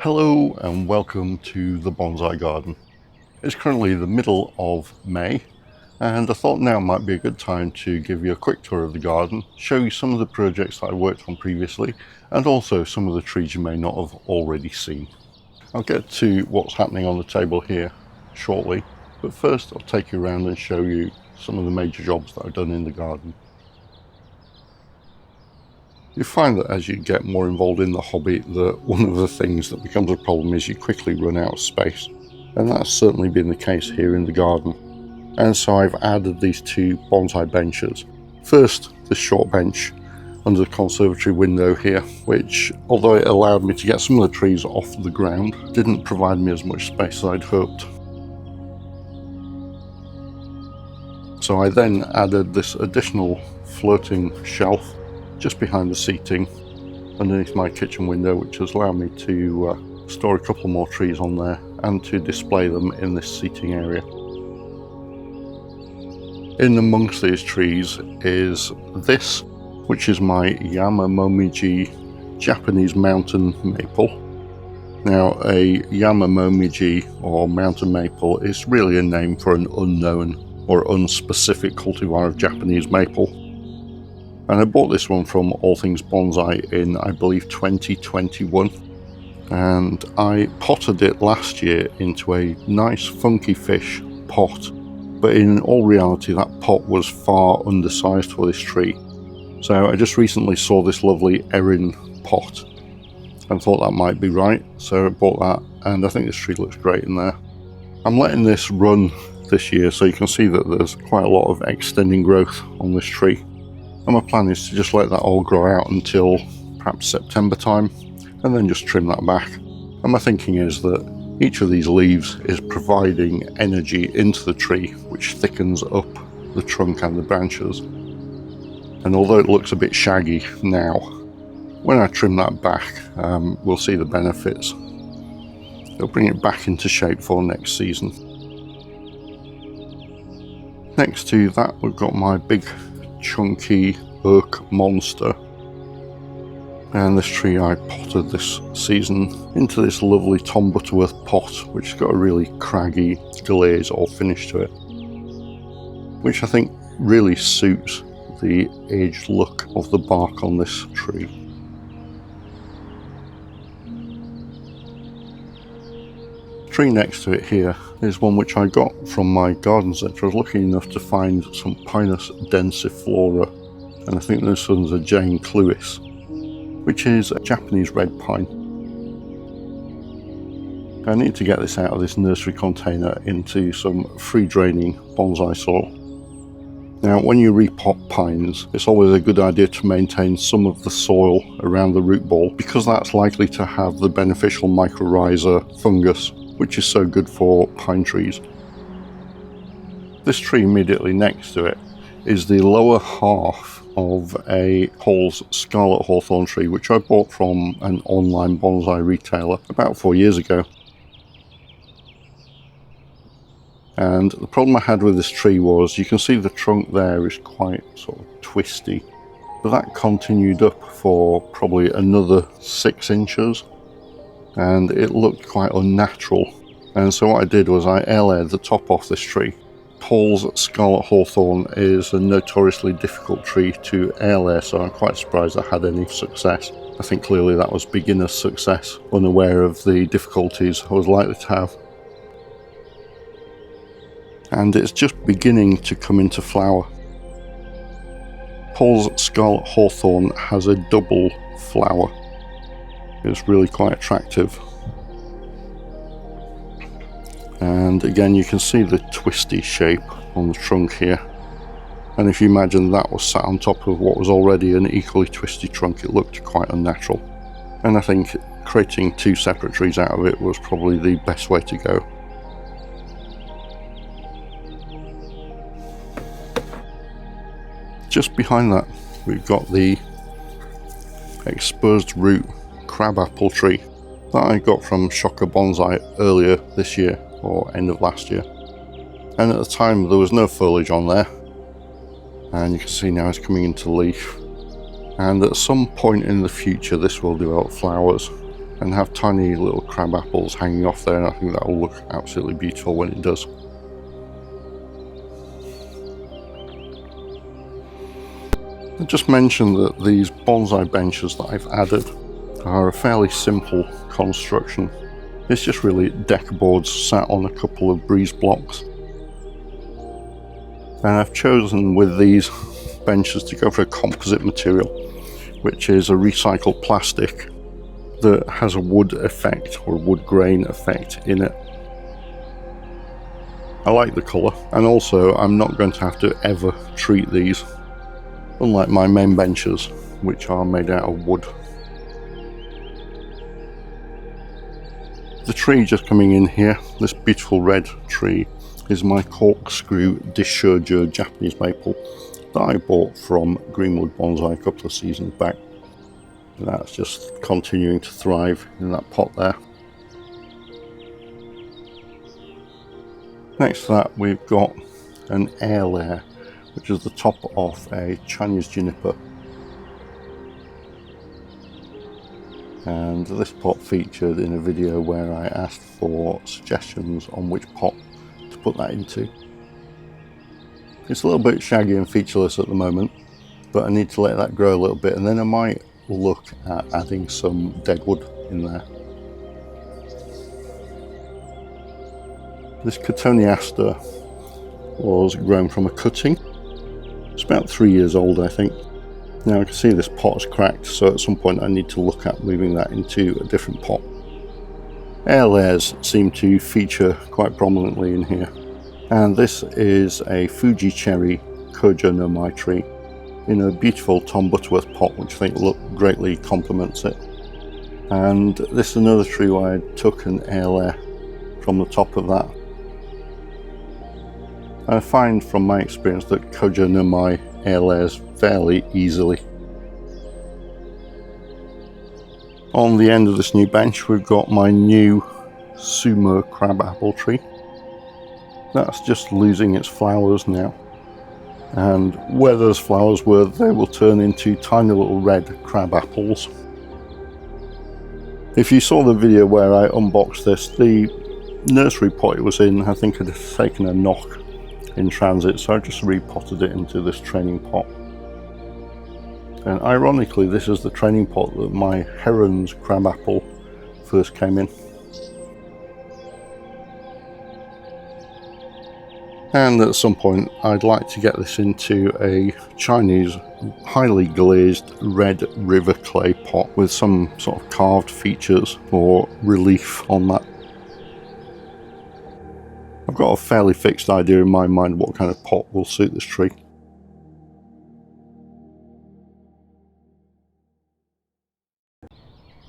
Hello and welcome to the bonsai garden. It's currently the middle of May and I thought now might be a good time to give you a quick tour of the garden, show you some of the projects that I worked on previously and also some of the trees you may not have already seen. I'll get to what's happening on the table here shortly, but first I'll take you around and show you some of the major jobs that I've done in the garden. You find that as you get more involved in the hobby, that one of the things that becomes a problem is you quickly run out of space. And that's certainly been the case here in the garden. And so I've added these two bonsai benches. First, this short bench under the conservatory window here, which, although it allowed me to get some of the trees off the ground, didn't provide me as much space as I'd hoped. So I then added this additional floating shelf just behind the seating underneath my kitchen window, which has allowed me to store a couple more trees on there and to display them in this seating area. In amongst these trees is this, which is my Yamamomiji Japanese mountain maple. Now, a Yamamomiji or mountain maple is really a name for an unknown or unspecific cultivar of Japanese maple. And I bought this one from All Things Bonsai in, I believe, 2021. And I potted it last year into a nice funky fish pot. But in all reality, that pot was far undersized for this tree. So I just recently saw this lovely Erin pot and thought that might be right. So I bought that, and I think this tree looks great in there. I'm letting this run this year, so you can see that there's quite a lot of extending growth on this tree. And my plan is to just let that all grow out until perhaps September time and then just trim that back. And my thinking is that each of these leaves is providing energy into the tree, which thickens up the trunk and the branches. And although it looks a bit shaggy now, when I trim that back, we'll see the benefits. It'll bring it back into shape for next season. Next to that, we've got my big chunky oak monster, and this tree I potted this season into this lovely Tom Butterworth pot, which has got a really craggy glaze or finish to it, which I think really suits the aged look of the bark on this tree. The tree next to it here is one which I got from my garden centre. I was lucky enough to find some Pinus densiflora, and I think this one's a Jane Cluis, which is a Japanese red pine. I need to get this out of this nursery container into some free draining bonsai soil. Now, when you repot pines, it's always a good idea to maintain some of the soil around the root ball, because that's likely to have the beneficial mycorrhiza fungus, which is so good for pine trees. This tree immediately next to it is the lower half of a Hall's scarlet hawthorn tree, which I bought from an online bonsai retailer about 4 years ago. And the problem I had with this tree was, you can see the trunk there is quite sort of twisty, but that continued up for probably another 6 inches. And it looked quite unnatural, and so what I did was I air-layered the top off this tree. Hall's scarlet hawthorn is a notoriously difficult tree to air-layer, so I'm quite surprised I had any success. I think clearly that was beginner's success, unaware of the difficulties I was likely to have. And it's just beginning to come into flower. Hall's scarlet hawthorn has a double flower. It's really quite attractive, and again you can see the twisty shape on the trunk here, and if you imagine that was sat on top of what was already an equally twisty trunk, it looked quite unnatural, and I think creating 2 separate trees out of it was probably the best way to go. Just behind that we've got the exposed root crabapple tree that I got from Shocker Bonsai earlier this year or end of last year, and at the time there was no foliage on there, and you can see now it's coming into leaf, and at some point in the future this will develop flowers, and have tiny little crab apples hanging off there, and I think that will look absolutely beautiful when it does. I just mentioned that these bonsai benches that I've added are a fairly simple construction. It's just really deck boards sat on a couple of breeze blocks. And I've chosen with these benches to go for a composite material, which is a recycled plastic that has a wood effect or wood grain effect in it. I like the colour, and also I'm not going to have to ever treat these, unlike my main benches, which are made out of wood. The tree just coming in here, this beautiful red tree, is my corkscrew Disherger Japanese maple that I bought from Greenwood Bonsai a couple of seasons back. And that's just continuing to thrive in that pot there. Next to that we've got an air layer, which is the top of a Chinese juniper. And this pot featured in a video where I asked for suggestions on which pot to put that into. It's a little bit shaggy and featureless at the moment, but I need to let that grow a little bit, and then I might look at adding some dead wood in there. This Cotoneaster was grown from a cutting. It's about 3 years old, I think. Now I can see this pot is cracked, so at some point I need to look at moving that into a different pot. Air layers seem to feature quite prominently in here. And this is a Fuji cherry Kojo no Mai tree in a beautiful Tom Butterworth pot, which I think greatly complements it. And this is another tree where I took an air layer from the top of that. I find from my experience that Kojo no Mai air layers fairly easily. On the end of this new bench we've got my new sumo crab apple tree. That's just losing its flowers now, and where those flowers were, they will turn into tiny little red crab apples. If you saw the video where I unboxed this, the nursery pot it was in I think had taken a knock in transit, so I just repotted it into this training pot. And ironically, this is the training pot that my heron's crabapple first came in. And at some point I'd like to get this into a Chinese highly glazed red river clay pot with some sort of carved features or relief on that. I've got a fairly fixed idea in my mind what kind of pot will suit this tree.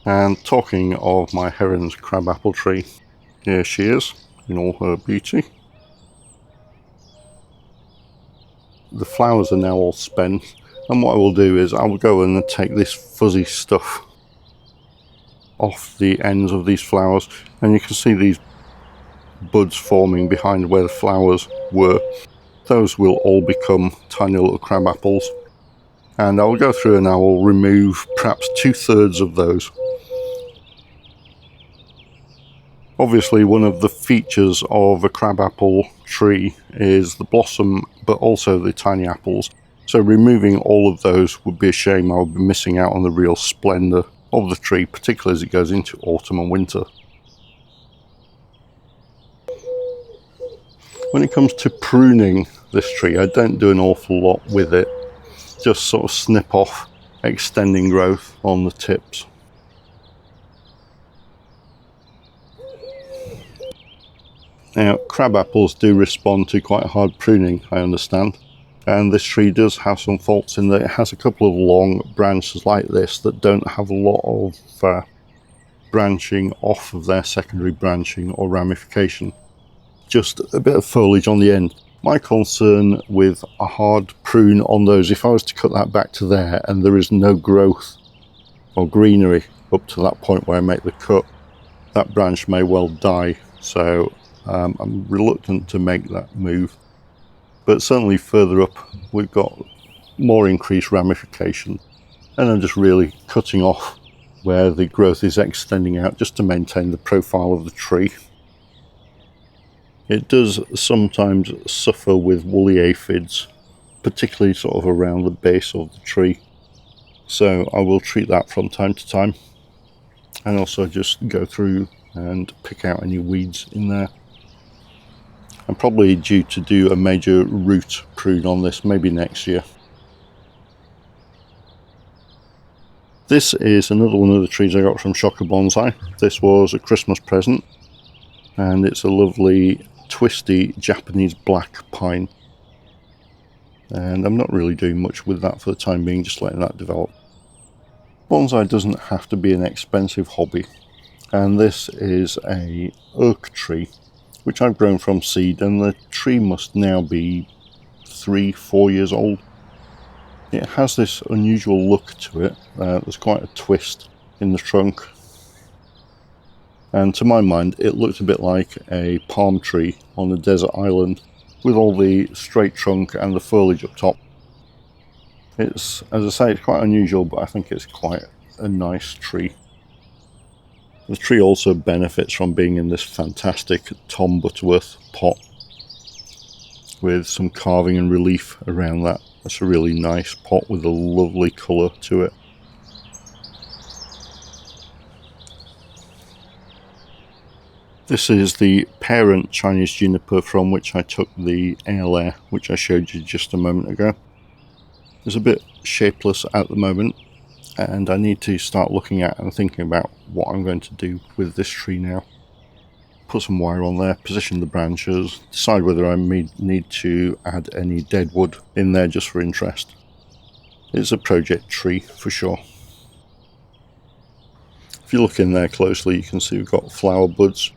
And talking of my heron's crabapple tree, here she is in all her beauty. The flowers are now all spent, and what I will do is I will go and take this fuzzy stuff off the ends of these flowers, and you can see these buds forming behind where the flowers were. Those will all become tiny little crab apples, and I will go through and I will remove perhaps 2/3 of those. Obviously one of the features of a crabapple tree is the blossom, but also the tiny apples, so removing all of those would be a shame. I would be missing out on the real splendour of the tree, particularly as it goes into autumn and winter. When it comes to pruning this tree, I don't do an awful lot with it, just sort of snip off extending growth on the tips. Now, crab apples do respond to quite hard pruning, I understand, and this tree does have some faults in that it has a couple of long branches like this that don't have a lot of branching off of their secondary branching or ramification. Just a bit of foliage on the end. My concern with a hard prune on those, if I was to cut that back to there and there is no growth or greenery up to that point where I make the cut, that branch may well die. So I'm reluctant to make that move. But certainly further up we've got more increased ramification, and I'm just really cutting off where the growth is extending out just to maintain the profile of the tree. It does sometimes suffer with woolly aphids, particularly sort of around the base of the tree. So I will treat that from time to time, and also just go through and pick out any weeds in there. I'm probably due to do a major root prune on this, maybe next year. This is another one of the trees I got from Shocker Bonsai. This was a Christmas present, and it's a lovely twisty Japanese black pine. And I'm not really doing much with that for the time being, just letting that develop. Bonsai doesn't have to be an expensive hobby, and this is a oak tree which I've grown from seed, and the tree must now be 3-4 years old. It has this unusual look to it. There's quite a twist in the trunk, and to my mind it looked a bit like a palm tree on a desert island with all the straight trunk and the foliage up top. It's, as I say, it's quite unusual, but I think it's quite a nice tree. The tree also benefits from being in this fantastic Tom Butterworth pot with some carving and relief around that. That's a really nice pot with a lovely colour to it. This is the parent Chinese juniper from which I took the air, which I showed you just a moment ago. It's a bit shapeless at the moment, and I need to start looking at and thinking about what I'm going to do with this tree now. Put some wire on there, position the branches, decide whether I need to add any dead wood in there just for interest. It's a project tree for sure. If you look in there closely, you can see we've got flower buds.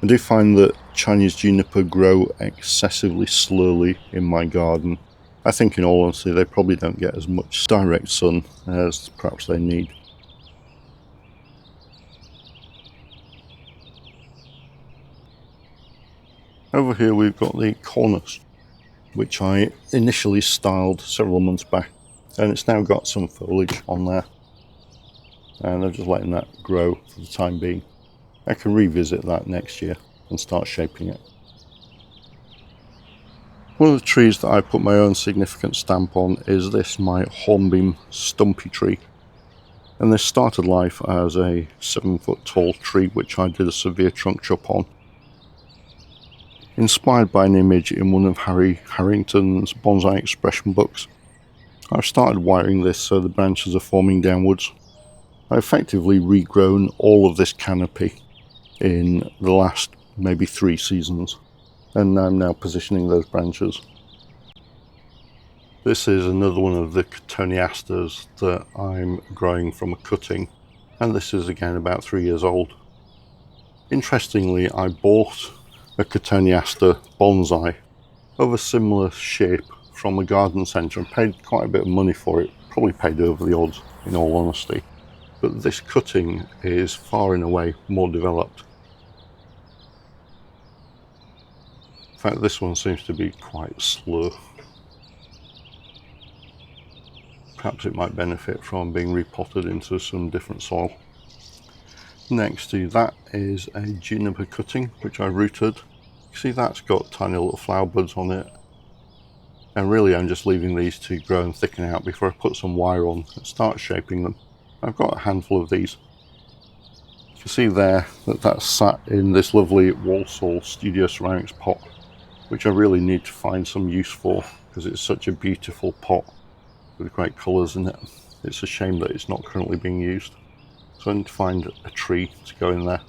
I do find that Chinese juniper grow excessively slowly in my garden. I think in all honesty they probably don't get as much direct sun as perhaps they need. Over here we've got the cornus, which I initially styled several months back, and it's now got some foliage on there, and I'm just letting that grow for the time being. I can revisit that next year and start shaping it. One of the trees that I put my own significant stamp on is this, my hornbeam stumpy tree. And this started life as a 7-foot tall tree which I did a severe trunk chop on. Inspired by an image in one of Harry Harrington's Bonsai expression books, I've started wiring this so the branches are forming downwards. I've effectively regrown all of this canopy in the last maybe 3 seasons, and I'm now positioning those branches. This is another one of the cotoneasters that I'm growing from a cutting, and this is again about 3 years old. Interestingly, I bought a cotoneaster bonsai of a similar shape from a garden centre and paid quite a bit of money for it, probably paid over the odds in all honesty, but this cutting is far and away more developed. In fact, this one seems to be quite slow. Perhaps it might benefit from being repotted into some different soil. Next to that is a juniper cutting which I rooted. You see that's got tiny little flower buds on it, and really I'm just leaving these to grow and thicken out before I put some wire on and start shaping them. I've got a handful of these. You can see there that that's sat in this lovely Walsall Studio Ceramics pot, which I really need to find some use for because it's such a beautiful pot with great colours in it. It's a shame that it's not currently being used. So I need to find a tree to go in there.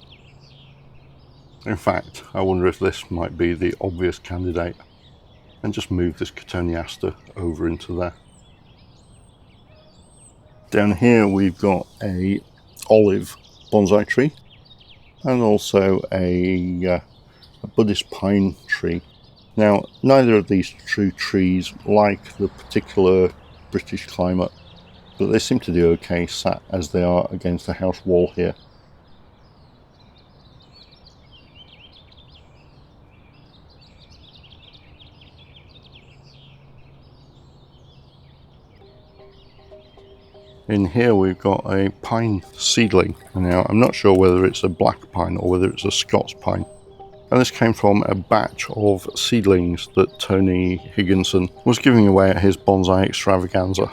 In fact, I wonder if this might be the obvious candidate, and just move this cotoneaster over into there. Down here we've got a olive bonsai tree, and also a Buddhist pine tree. Now, neither of these two trees like the particular British climate, but they seem to do okay sat as they are against the house wall here. In here we've got a pine seedling. Now I'm not sure whether it's a black pine or whether it's a Scots pine. And this came from a batch of seedlings that Tony Higginson was giving away at his bonsai extravaganza.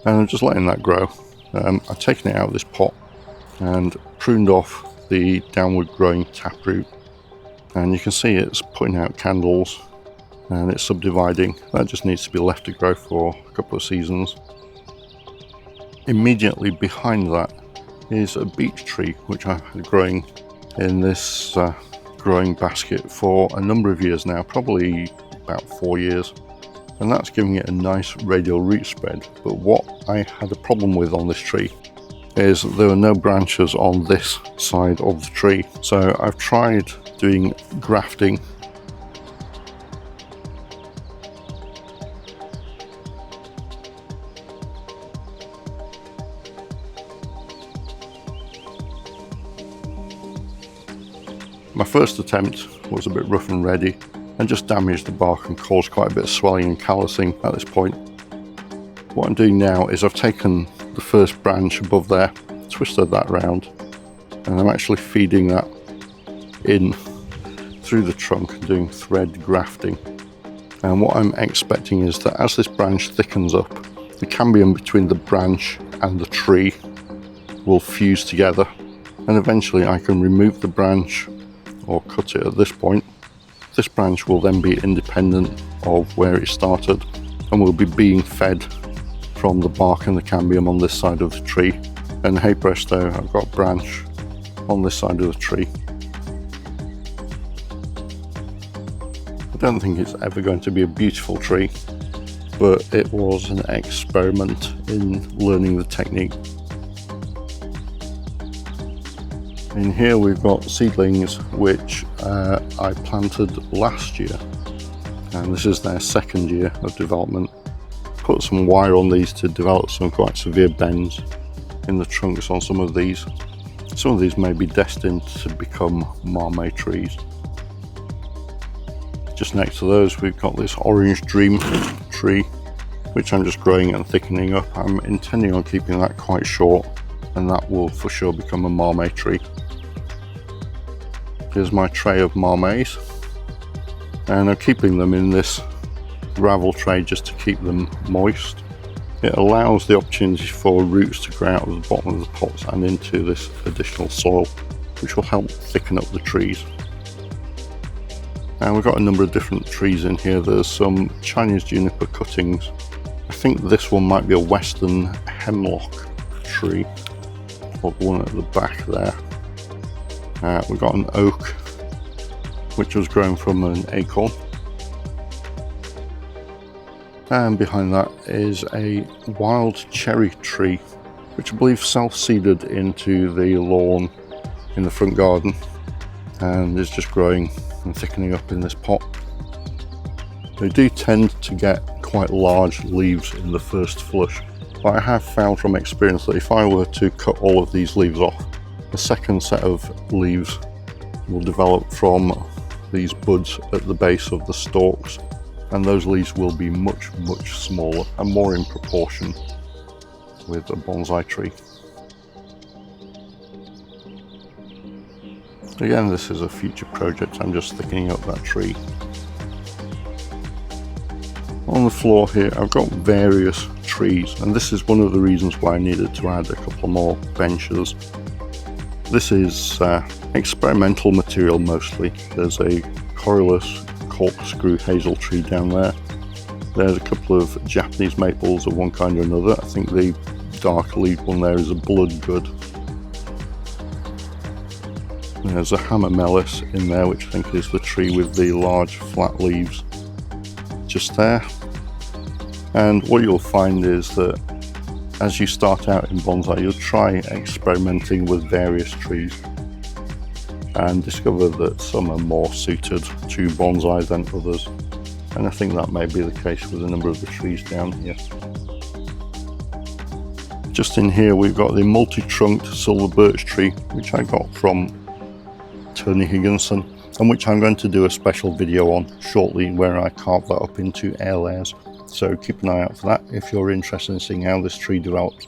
And I'm just letting that grow. I've taken it out of this pot and pruned off the downward growing taproot. And you can see it's putting out candles and it's subdividing. That just needs to be left to grow for a couple of seasons. Immediately behind that is a beech tree, which I've had growing in this growing basket for a number of years now, probably about 4 years, and that's giving it a nice radial root spread. But what I had a problem with on this tree is there are no branches on this side of the tree, so I've tried doing grafting. My first attempt was a bit rough and ready and just damaged the bark and caused quite a bit of swelling and callousing at this point. What I'm doing now is I've taken the first branch above there, twisted that round, and I'm actually feeding that in through the trunk and doing thread grafting. And what I'm expecting is that as this branch thickens up, the cambium between the branch and the tree will fuse together, and eventually I can remove the branch or cut it at this point. This branch will then be independent of where it started and will be being fed from the bark and the cambium on this side of the tree. And hey presto, I've got a branch on this side of the tree. I don't think it's ever going to be a beautiful tree, but it was an experiment in learning the technique. In here we've got seedlings which I planted last year, and this is their second year of development. Put some wire on these to develop some quite severe bends in the trunks on some of these. Some of these may be destined to become marmee trees. Just next to those we've got this orange dream tree, which I'm just growing and thickening up. I'm intending on keeping that quite short, and that will for sure become a marmee tree. Here's my tray of marmees, and I'm keeping them in this gravel tray just to keep them moist. It allows the opportunity for roots to grow out of the bottom of the pots and into this additional soil, which will help thicken up the trees. And we've got a number of different trees in here. There's some Chinese juniper cuttings. I think this one might be a western hemlock tree, or the one at the back there. We've got an oak, which was grown from an acorn. And behind that is a wild cherry tree, which I believe self-seeded into the lawn in the front garden, and is just growing and thickening up in this pot. They do tend to get quite large leaves in the first flush, but I have found from experience that if I were to cut all of these leaves off, the second set of leaves will develop from these buds at the base of the stalks, and those leaves will be much smaller and more in proportion with a bonsai tree. Again, this is a future project. I'm just thickening up that tree. On the floor here I've got various trees, and this is one of the reasons why I needed to add a couple more benches. This is experimental material mostly. There's a Corylus corkscrew hazel tree down there. There's a couple of Japanese maples of one kind or another. I think the dark lead one there is a bloodgood. There's a hammer melis in there, which I think is the tree with the large flat leaves just there. And what you'll find is that as you start out in bonsai, you'll try experimenting with various trees and discover that some are more suited to bonsai than others. And I think that may be the case with a number of the trees down here. Just in here we've got the multi-trunked silver birch tree, which I got from Tony Higginson, and which I'm going to do a special video on shortly, where I carve that up into air layers. So keep an eye out for that if you're interested in seeing how this tree develops.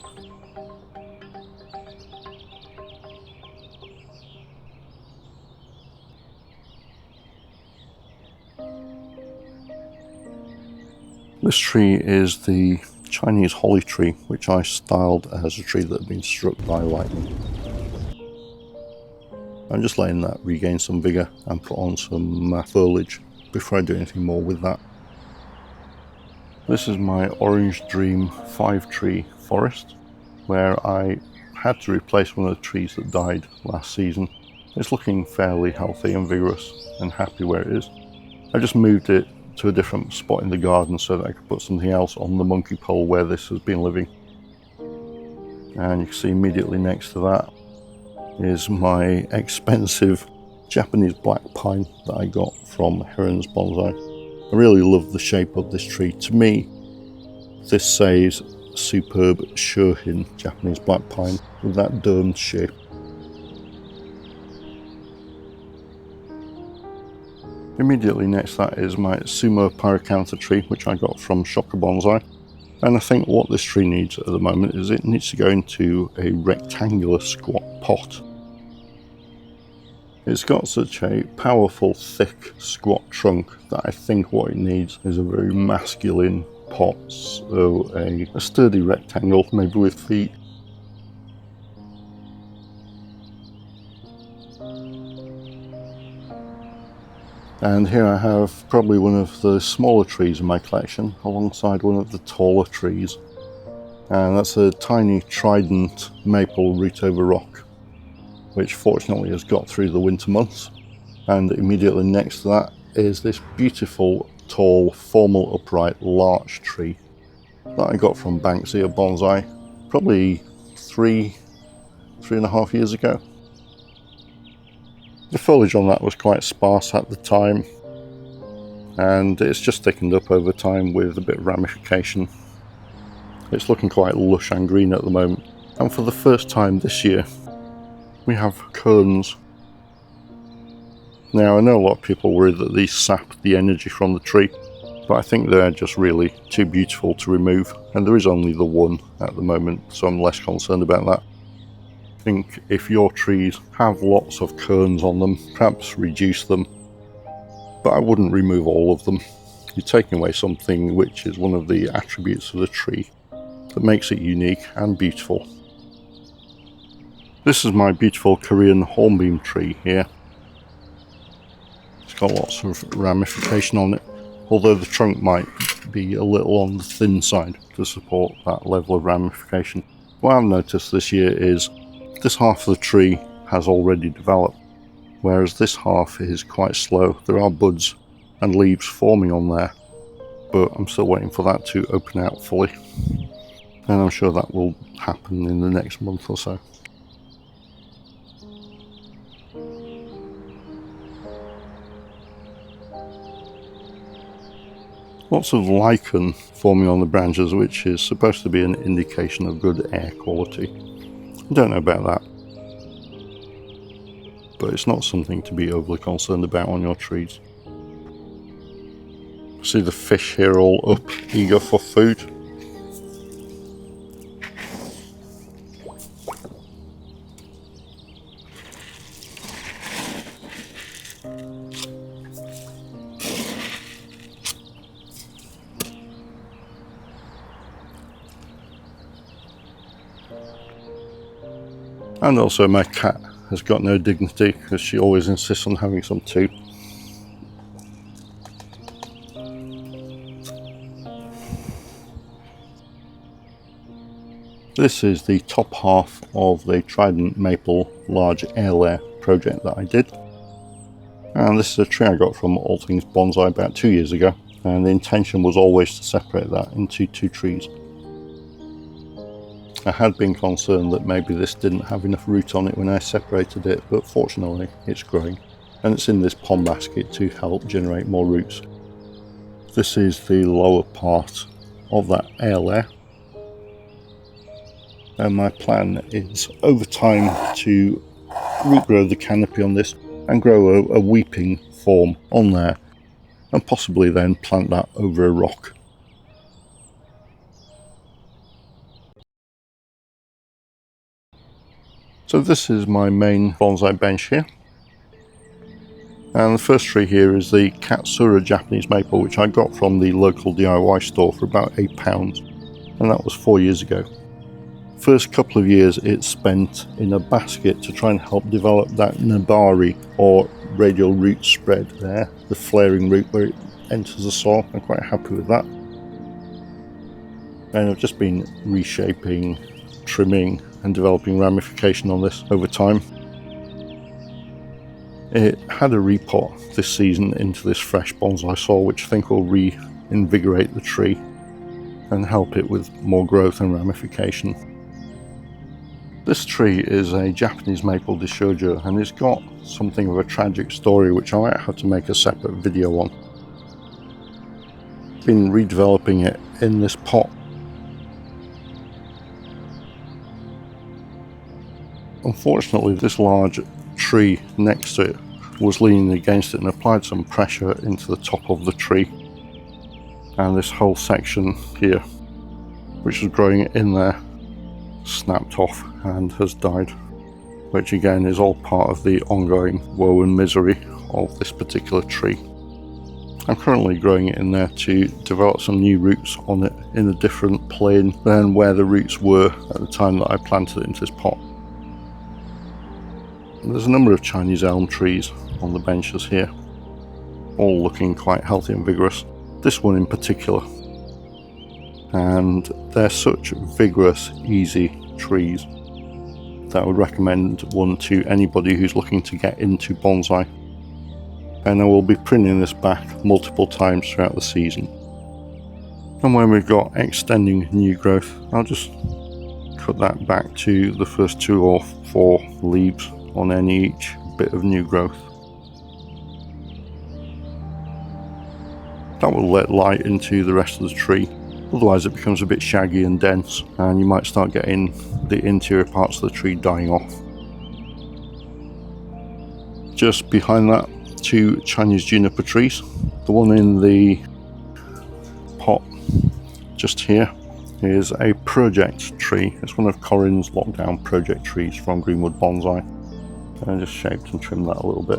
This tree is the Chinese holly tree, which I styled as a tree that had been struck by lightning. I'm just letting that regain some vigour and put on some foliage before I do anything more with that. This is my Orange Dream 5-tree forest, where I had to replace one of the trees that died last season. It's looking fairly healthy and vigorous and happy where it is. I just moved it to a different spot in the garden so that I could put something else on the monkey pole where this has been living. And you can see immediately next to that is my expensive Japanese black pine that I got from Heron's Bonsai. I really love the shape of this tree. To me, this says superb Shohin Japanese black pine with that domed shape. Immediately next to that is my Sumo Pyracantha tree, which I got from Shocker Bonsai. And I think what this tree needs at the moment is it needs to go into a rectangular squat pot. It's got such a powerful, thick, squat trunk that I think what it needs is a very masculine pot, so a sturdy rectangle, maybe with feet. And here I have probably one of the smaller trees in my collection alongside one of the taller trees, and that's a tiny trident maple root over rock, which fortunately has got through the winter months. And immediately next to that is this beautiful, tall, formal, upright larch tree that I got from Bonsai Bonsai probably three and a half years ago. The foliage on that was quite sparse at the time, and it's just thickened up over time with a bit of ramification. It's looking quite lush and green at the moment, and for the first time this year we have cones. Now I know a lot of people worry that these sap the energy from the tree, but I think they're just really too beautiful to remove, and there is only the one at the moment, so I'm less concerned about that. I think if your trees have lots of cones on them, perhaps reduce them, but I wouldn't remove all of them. You're taking away something which is one of the attributes of the tree that makes it unique and beautiful. This is my beautiful Korean hornbeam tree here. It's got lots of ramification on it, although the trunk might be a little on the thin side to support that level of ramification. What I've noticed this year is this half of the tree has already developed, whereas this half is quite slow. There are buds and leaves forming on there, but I'm still waiting for that to open out fully, and I'm sure that will happen in the next month or so. Lots of lichen forming on the branches, which is supposed to be an indication of good air quality. I don't know about that, but it's not something to be overly concerned about on your trees. See the fish here all up, eager for food. And also my cat has got no dignity because she always insists on having some too. This is the top half of the Trident Maple large air layer project that I did. And this is a tree I got from All Things Bonsai about 2 years ago, and the intention was always to separate that into 2 trees. I had been concerned that maybe this didn't have enough root on it when I separated it, but fortunately it's growing, and it's in this pond basket to help generate more roots. This is the lower part of that air layer, and my plan is over time to root grow the canopy on this and grow a weeping form on there, and possibly then plant that over a rock. So this is my main bonsai bench here, And the first tree here is the Katsura Japanese maple, which I got from the local DIY store for about £8, and that was 4 years ago. First couple of years it's spent in a basket to try and help develop that nabari, or radial root spread there, the flaring root where it enters the soil. I'm quite happy with that. And I've just been reshaping, trimming and developing ramification on this over time. It had a repot this season into this fresh bonsai soil, which I think will reinvigorate the tree and help it with more growth and ramification. This tree is a Japanese maple Dishojo, and it's got something of a tragic story which I might have to make a separate video on. I've been redeveloping it in this pot. Unfortunately, this large tree next to it was leaning against it and applied some pressure into the top of the tree, and this whole section here, which was growing in there, snapped off and has died, which again is all part of the ongoing woe and misery of this particular tree. I'm currently growing it in there to develop some new roots on it in a different plane than where the roots were at the time that I planted it into this pot. There's a number of Chinese elm trees on the benches here, all looking quite healthy and vigorous. This one in particular, and they're such vigorous, easy trees that I would recommend one to anybody who's looking to get into bonsai. And I will be pruning this back multiple times throughout the season. And when we've got extending new growth, I'll just cut that back to the first 2 or 4 leaves on any each bit of new growth. That will let light into the rest of the tree, otherwise it becomes a bit shaggy and dense and you might start getting the interior parts of the tree dying off. Just behind that, 2 Chinese juniper trees. The one in the pot just here is a project tree. It's one of Corinne's lockdown project trees from Greenwood Bonsai. And I just shaped and trimmed that a little bit.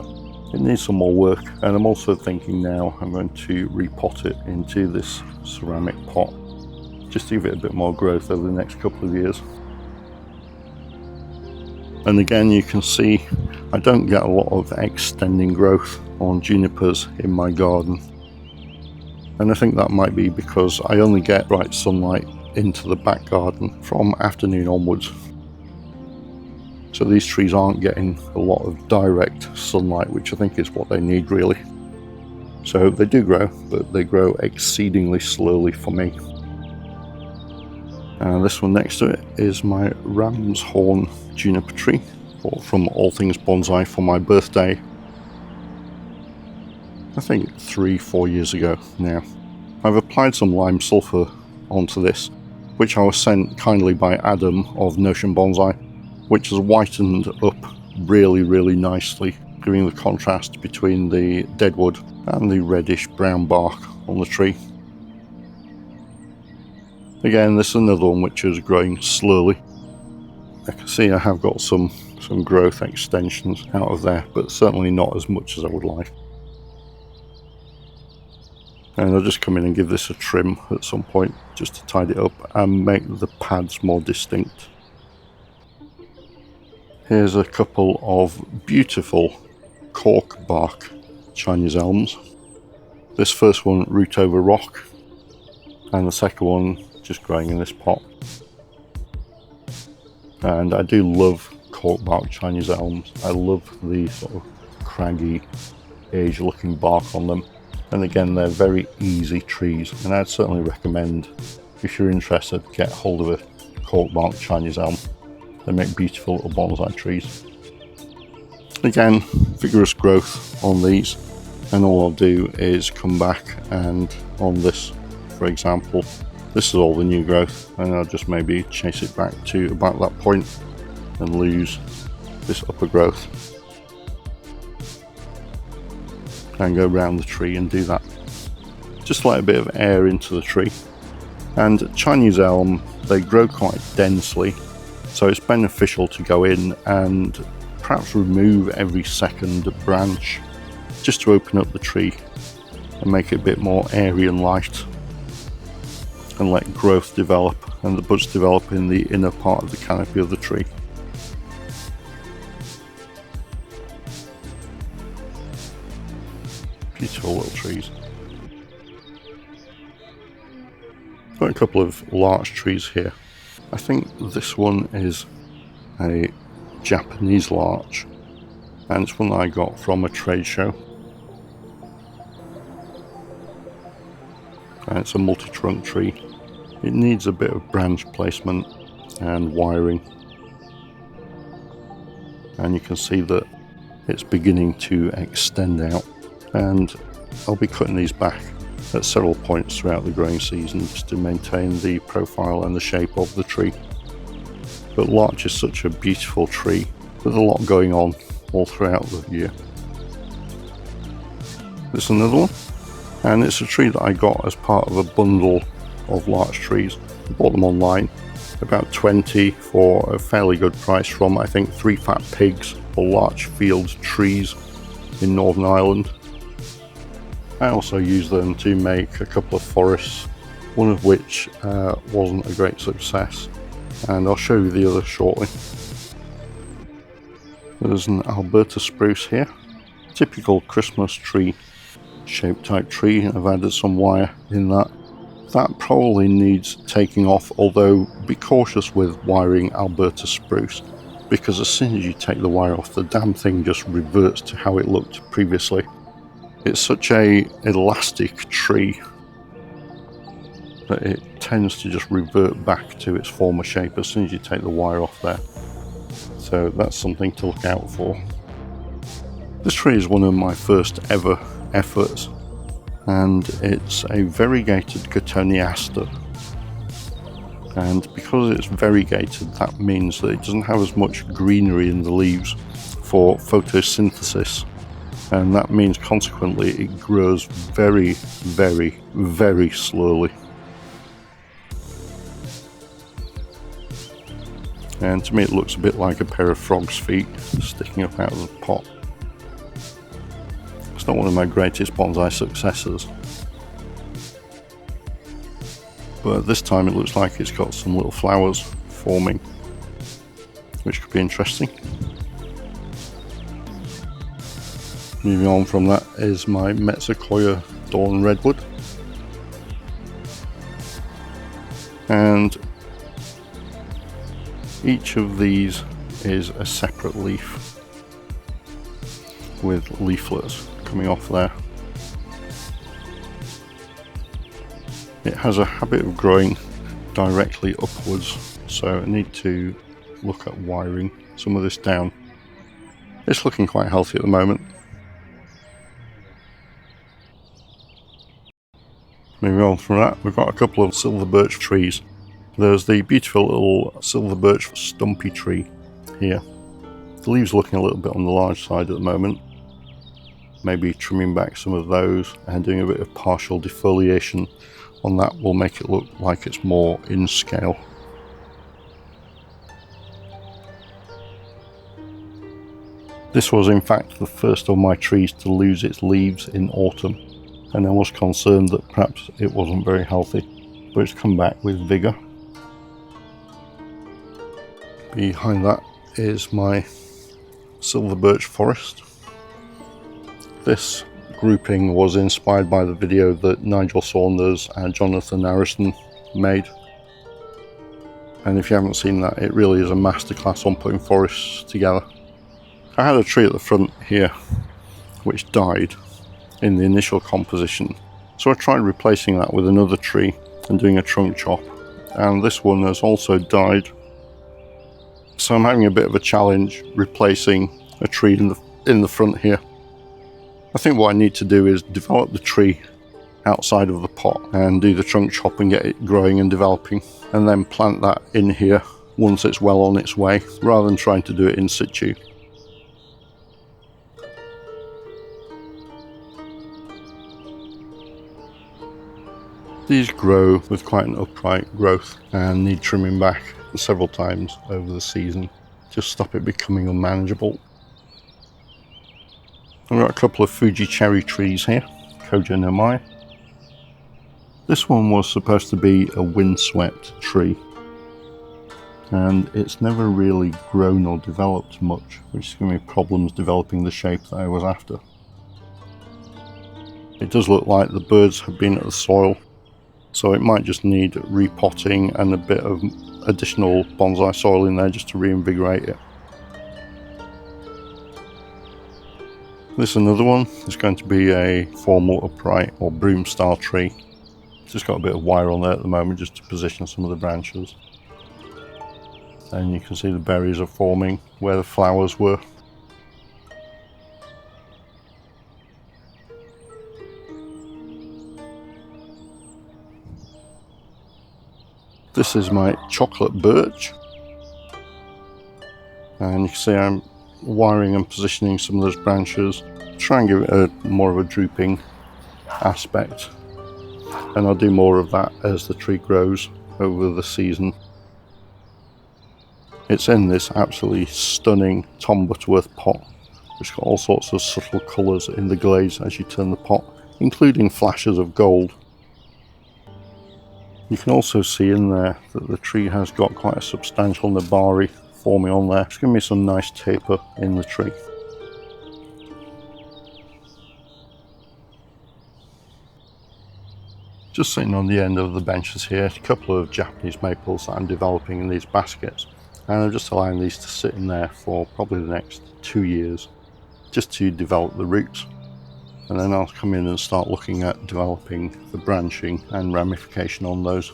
It needs some more work, and I'm also thinking now I'm going to repot it into this ceramic pot, just to give it a bit more growth over the next couple of years. And again, you can see I don't get a lot of extending growth on junipers in my garden, and I think that might be because I only get bright sunlight into the back garden from afternoon onwards. So these trees aren't getting a lot of direct sunlight, which I think is what they need really. So they do grow, but they grow exceedingly slowly for me. And this one next to it is my ram's horn juniper tree, bought from All Things Bonsai for my birthday, I think 3-4 years ago now. I've applied some lime sulphur onto this, which I was sent kindly by Adam of Notion Bonsai, which has whitened up really nicely, giving the contrast between the deadwood and the reddish brown bark on the tree. Again, this is another one which is growing slowly. I can see I have got some growth extensions out of there, but certainly not as much as I would like. And I'll just come in and give this a trim at some point, just to tidy it up and make the pads more distinct. Here's a couple of beautiful cork bark Chinese elms. This first one root over rock, and the second one just growing in this pot. And I do love cork bark Chinese elms. I love the sort of craggy, aged looking bark on them. And again, they're very easy trees, and I'd certainly recommend, if you're interested, get hold of a cork bark Chinese elm. They make beautiful little bonsai trees. Again, vigorous growth on these, and all I'll do is come back and on this, for example, this is all the new growth, and I'll just maybe chase it back to about that point and lose this upper growth and go around the tree and do that. Just let a bit of air into the tree. And Chinese elm, they grow quite densely, so it's beneficial to go in and perhaps remove every second branch just to open up the tree and make it a bit more airy and light, and let growth develop and the buds develop in the inner part of the canopy of the tree. Beautiful little trees. Got a couple of larch trees here. I think this one is a Japanese larch, and it's one that I got from a trade show. And it's a multi-trunk tree. It needs a bit of branch placement and wiring, and you can see that it's beginning to extend out, and I'll be cutting these back at several points throughout the growing season just to maintain the profile and the shape of the tree. But larch is such a beautiful tree with a lot going on all throughout the year. This is another one, and it's a tree that I got as part of a bundle of larch trees. I bought them online, about 20 for a fairly good price from, I think, 3 Fat Pigs or Larch Field Trees in Northern Ireland. I also used them to make a couple of forests, one of which wasn't a great success, and I'll show you the other shortly. There's an Alberta spruce here, typical Christmas tree shaped type tree. I've added some wire in that. That probably needs taking off, although be cautious with wiring Alberta spruce, because as soon as you take the wire off, the damn thing just reverts to how it looked previously. It's such a elastic tree that it tends to just revert back to its former shape as soon as you take the wire off there. So that's something to look out for. This tree is one of my first ever efforts, and it's a variegated Cotoneaster. And because it's variegated, that means that it doesn't have as much greenery in the leaves for photosynthesis. And that means consequently it grows very, very, very slowly. And to me it looks a bit like a pair of frog's feet sticking up out of the pot. It's not one of my greatest bonsai successes, but this time it looks like it's got some little flowers forming, which could be interesting. Moving on from that is my Metsequoia Dawn Redwood, and each of these is a separate leaf with leaflets coming off there. It has a habit of growing directly upwards, so I need to look at wiring some of this down. It's looking quite healthy at the moment. Moving on from that, we've got a couple of silver birch trees. There's the beautiful little silver birch stumpy tree here. The leaves are looking a little bit on the large side at the moment. Maybe trimming back some of those and doing a bit of partial defoliation on that will make it look like it's more in scale. This was in fact the first of my trees to lose its leaves in autumn, and I was concerned that perhaps it wasn't very healthy, but it's come back with vigour. Behind that is my silver birch forest. This grouping was inspired by the video that Nigel Saunders and Jonathan Harrison made, and if you haven't seen that, it really is a masterclass on putting forests together. I had a tree at the front here which died in the initial composition, so I tried replacing that with another tree and doing a trunk chop, and this one has also died. So I'm having a bit of a challenge replacing a tree in the front here. I think what I need to do is develop the tree outside of the pot and do the trunk chop and get it growing and developing, and then plant that in here once it's well on its way, rather than trying to do it in situ. These grow with quite an upright growth and need trimming back several times over the season, just stop it becoming unmanageable. I've got a couple of Fuji cherry trees here, Kojo no Mai. This one was supposed to be a windswept tree, and it's never really grown or developed much, which is giving me problems developing the shape that I was after. It does look like the birds have been at the soil, so it might just need repotting and a bit of additional bonsai soil in there just to reinvigorate it. This another one is going to be a formal upright or broom style tree. It's just got a bit of wire on there at the moment just to position some of the branches. And you can see the berries are forming where the flowers were. This is my chocolate birch, and you can see I'm wiring and positioning some of those branches, try and give it a more of a drooping aspect, and I'll do more of that as the tree grows over the season. It's in this absolutely stunning Tom Butterworth pot, which got all sorts of subtle colours in the glaze as you turn the pot, including flashes of gold. You can also see in there that the tree has got quite a substantial nabari forming on there. It's giving me some nice taper in the tree. Just sitting on the end of the benches here, a couple of Japanese maples that I'm developing in these baskets, and I'm just allowing these to sit in there for probably the next 2 years just to develop the roots. And then I'll come in and start looking at developing the branching and ramification on those.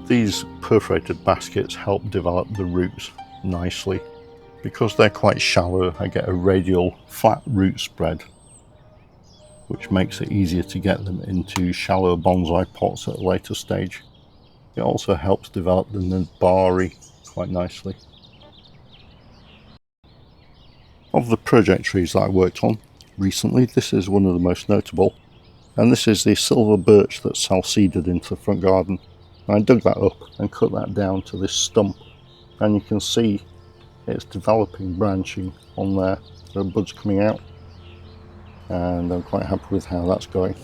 These perforated baskets help develop the roots nicely. Because they're quite shallow, I get a radial flat root spread, which makes it easier to get them into shallow bonsai pots at a later stage. It also helps develop the nabari quite nicely. Of the project trees that I worked on recently, this is one of the most notable, and this is the silver birch that's self-seeded into the front garden. And I dug that up and cut that down to this stump, and you can see it's developing branching on there. There are buds coming out, and I'm quite happy with how that's going.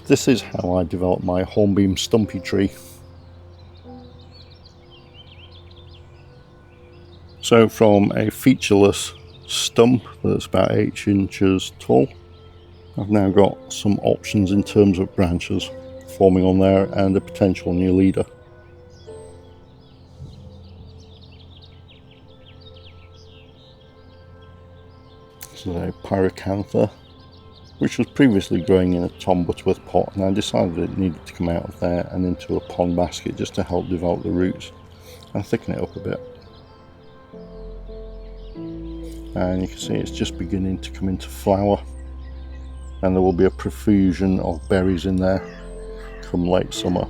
This is how I develop my hornbeam stumpy tree. So from a featureless stump that's about 8 inches tall, I've now got some options in terms of branches forming on there and a potential new leader. This is a pyracantha, which was previously growing in a Tom Butterworth pot, and I decided it needed to come out of there and into a pond basket just to help develop the roots and thicken it up a bit. And you can see it's just beginning to come into flower, and there will be a profusion of berries in there come late summer.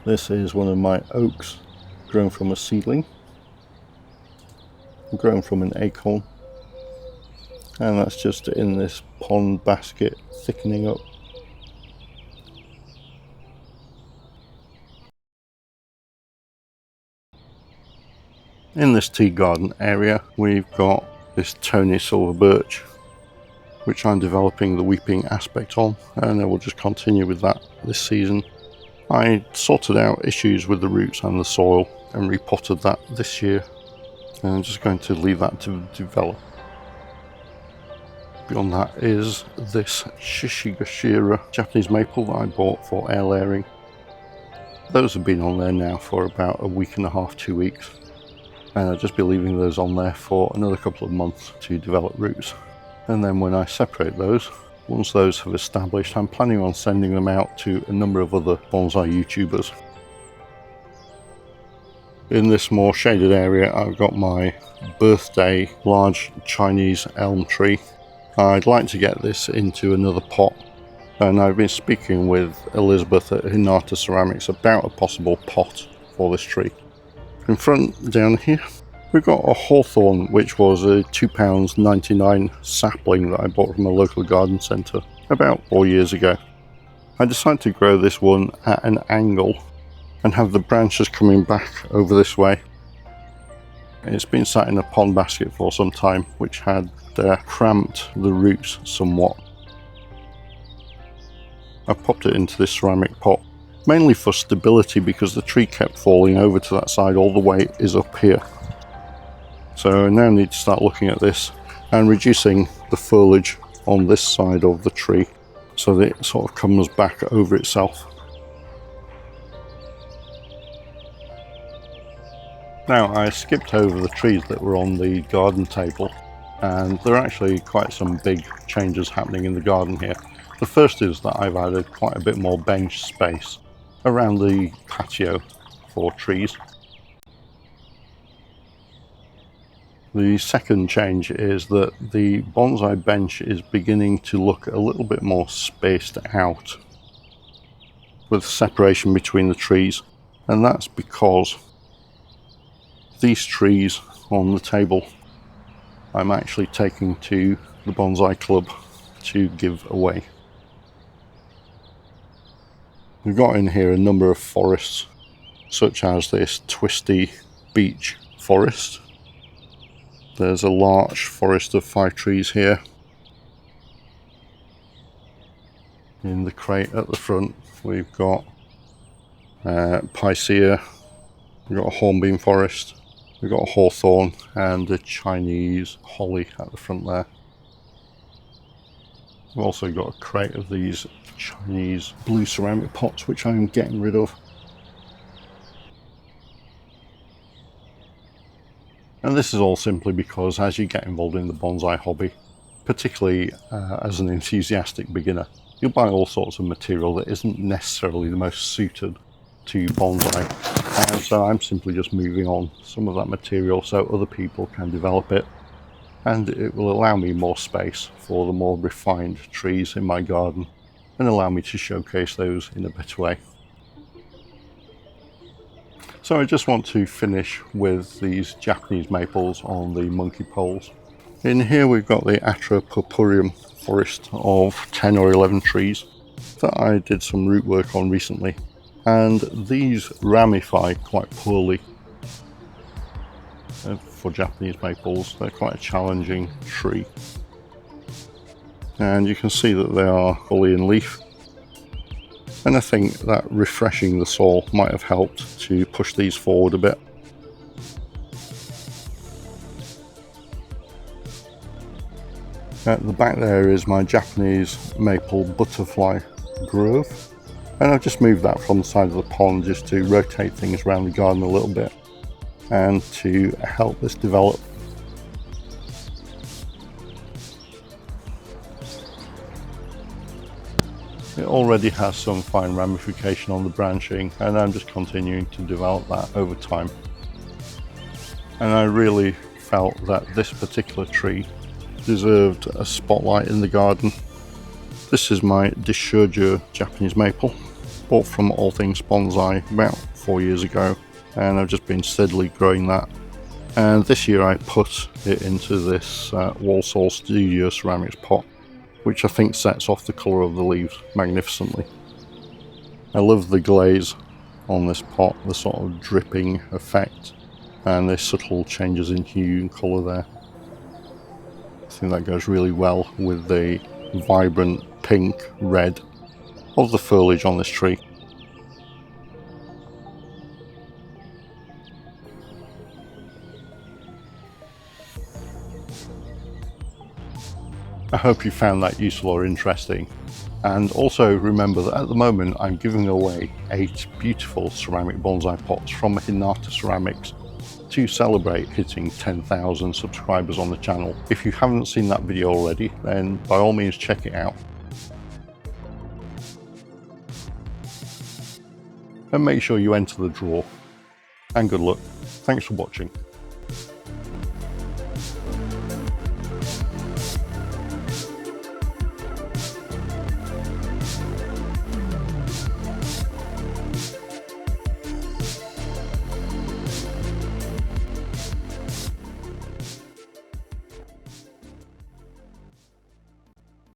This is one of my oaks grown from a seedling, grown from an acorn, and that's just in this pond basket thickening up. In this tea garden area, we've got this Tony silver birch, which I'm developing the weeping aspect on, and I will just continue with that this season. I sorted out issues with the roots and the soil and repotted that this year, and I'm just going to leave that to develop. Beyond that is this Shishigashira Japanese maple that I bought for air layering. Those have been on there now for about a week and a half, 2 weeks. And I'll just be leaving those on there for another couple of months to develop roots. And then when I separate those, once those have established, I'm planning on sending them out to a number of other bonsai YouTubers. In this more shaded area, I've got my birthday large Chinese elm tree. I'd like to get this into another pot, and I've been speaking with Elizabeth at Hinata Ceramics about a possible pot for this tree. In front down here, We've got a hawthorn, which was a £2.99 sapling that I bought from a local garden centre about 4 years ago. I decided to grow this one at an angle and have the branches coming back over this way. It's been sat in a pond basket for some time, which had cramped the roots somewhat. I popped it into this ceramic pot, mainly for stability because the tree kept falling over to that side. All the weight is up here. So I now need to start looking at this and reducing the foliage on this side of the tree so that it sort of comes back over itself. Now, I skipped over the trees that were on the garden table, and there are actually quite some big changes happening in the garden here. The first is that I've added quite a bit more bench space around the patio for trees. The second change is that the bonsai bench is beginning to look a little bit more spaced out with separation between the trees, and that's because these trees on the table I'm actually taking to the bonsai club to give away. We've got in here a number of forests, such as this twisty beech forest. There's a large forest of 5 trees here. In the crate at the front we've got picea, we've got a hornbeam forest, we've got a hawthorn and a Chinese holly at the front there. We've also got a crate of these Chinese blue ceramic pots which I'm getting rid of. And this is all simply because as you get involved in the bonsai hobby, particularly as an enthusiastic beginner, you'll buy all sorts of material that isn't necessarily the most suited to bonsai. And so I'm simply just moving on some of that material so other people can develop it, and it will allow me more space for the more refined trees in my garden and allow me to showcase those in a better way. So I just want to finish with these Japanese maples on the monkey poles. In here we've got the Atra purpureum forest of 10 or 11 trees that I did some root work on recently, and these ramify quite poorly. For Japanese maples, they're quite a challenging tree, and you can see that they are fully in leaf. And I think that refreshing the soil might have helped to push these forward a bit. At the back there is my Japanese maple butterfly grove, and I've just moved that from the side of the pond just to rotate things around the garden a little bit and to help this develop. It already has some fine ramification on the branching, and I'm just continuing to develop that over time. And I really felt that this particular tree deserved a spotlight in the garden. This is my Dishurja Japanese maple, bought from All Things Bonsai about 4 years ago, and I've just been steadily growing that. And this year I put it into this Walsall Studio ceramics pot, which I think sets off the colour of the leaves magnificently. I love the glaze on this pot, the sort of dripping effect, and the subtle changes in hue and colour there. I think that goes really well with the vibrant pink red of the foliage on this tree. I hope you found that useful or interesting, and also remember that at the moment I'm giving away 8 beautiful ceramic bonsai pots from Hinata Ceramics to celebrate hitting 10,000 subscribers on the channel. If you haven't seen that video already, then by all means check it out. And make sure you enter the draw. And good luck. Thanks for watching.